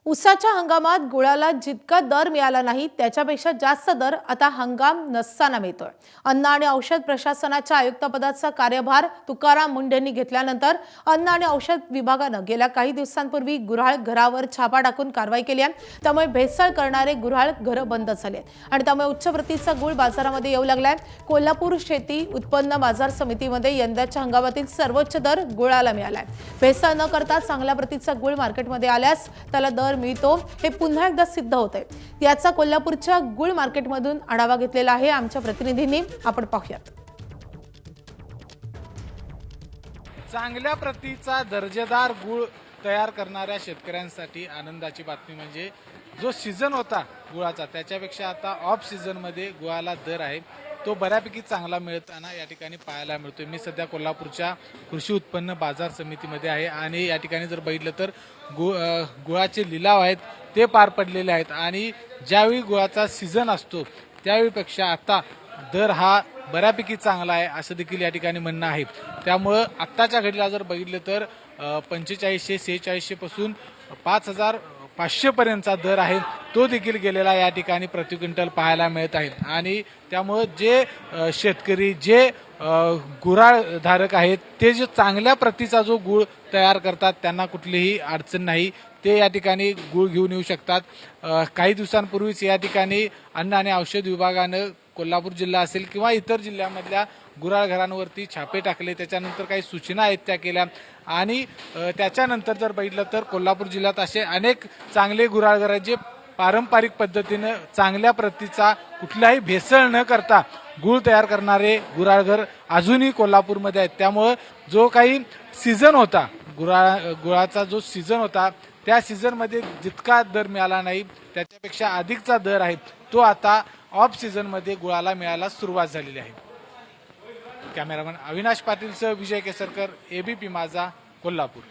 ऊसाच्या हंगामात गुळाला जितका दर मिळाला नाही त्याच्यापेक्षा जास्त दर आता हंगाम नसताना मिळतोय। अन्न आणि औषध प्रशासनाच्या आयुक्तपदाचा कार्यभार तुकाराम मुंढेंनी घेतल्यानंतर अन्न आणि औषध विभागानं गेल्या काही दिवसांपूर्वी गुऱ्हाळ घरावर छापा टाकून कारवाई केली आहे। त्यामुळे भेसळ करणारे गुऱ्हाळ घर बंद झाले आणि त्यामुळे उच्च प्रतीचा गुळ बाजारामध्ये येऊ लागलाय। कोल्हापूर शेती उत्पन्न बाजार समितीमध्ये यंदाच्या हंगामातील सर्वोच्च दर गुळाला मिळालाय। भेसळ न करता चांगल्या प्रतीचा गुळ मार्केटमध्ये आल्यास त्याला दर मिळतो हे पुन्हा एकदा सिद्ध होतंय। याचा कोल्हापूरच्या गुळ मार्केटमधून आढावा घेतलेला आहे आमच्या प्रतिनिधींनी, आपण पाहूयात। चांगल्या प्रतीचा दर्जेदार गुळ तयार करणाऱ्या शेतकऱ्यांसाठी आनंदाची बातमी म्हणजे जो सीझन होता गुळाचा त्याच्यापेक्षा आता ऑफ सीझन मध्ये गुळाला दर आहे तो बऱ्यापैकी चांगला मिळताना या ठिकाणी पाहायला मिळतोय। मी सध्या कोल्हापूरच्या कृषी उत्पन्न बाजार समितीमध्ये आहे आणि या ठिकाणी जर बघितलं तर गुळाचे लिलाव आहेत ते पार पडलेले आहेत आणि ज्यावेळी गुळाचा सीझन असतो त्यावेळीपेक्षा आता दर हा बऱ्यापैकी चांगला आहे असं देखील या ठिकाणी म्हणणं आहे। त्यामुळं आत्ताच्या घडीला जर बघितलं तर 4500 4600 पासून 5500 पर्यंतचा दर आहे तो देखील गेलेला या ठिकाणी प्रति क्विंटल पाहायला मिळत आहे। आणि त्यामुळे जे शेतकरी जे गुऱ्हाळ धारक आहेत ते जे चांगल्या प्रतीचा जो गुळ तयार करतात त्यांना कुठलीही अडचण नाही, ते या ठिकाणी गुळ घेऊन येऊ शकतात। काही दिवसांपूर्वीच या ठिकाणी अन्न आणि औषध विभागानं कोल्हापूर जिल्हा असेल किंवा इतर जिल्ह्यामधल्या गुऱ्हाळ घरांवरती छापे टाकले, त्याच्यानंतर काही सूचना आहेत त्या केल्या आणि त्याच्यानंतर जर बघितलं तर कोल्हापूर जिल्ह्यात असे अनेक चांगले गुऱ्हाळ घर आहेत जे पारंपरिक पद्धतीनं चांगल्या प्रतीचा कुठलाही भेसळ न करता गुळ तयार करणारे गुऱ्हाळघर अजूनही कोल्हापूरमध्ये आहेत। त्यामुळं जो काही सीझन होता गुळाचा जो सीझन होता त्या सीझनमध्ये जितका दर मिळाला नाही त्याच्यापेक्षा अधिकचा दर आहे तो आता ऑफ सीझनमध्ये गुळाला मिळायला सुरुवात झालेली आहे। कॅमेरामन अविनाश पाटीलसह विजय केसरकर, एबीपी माझा, कोल्हापूर।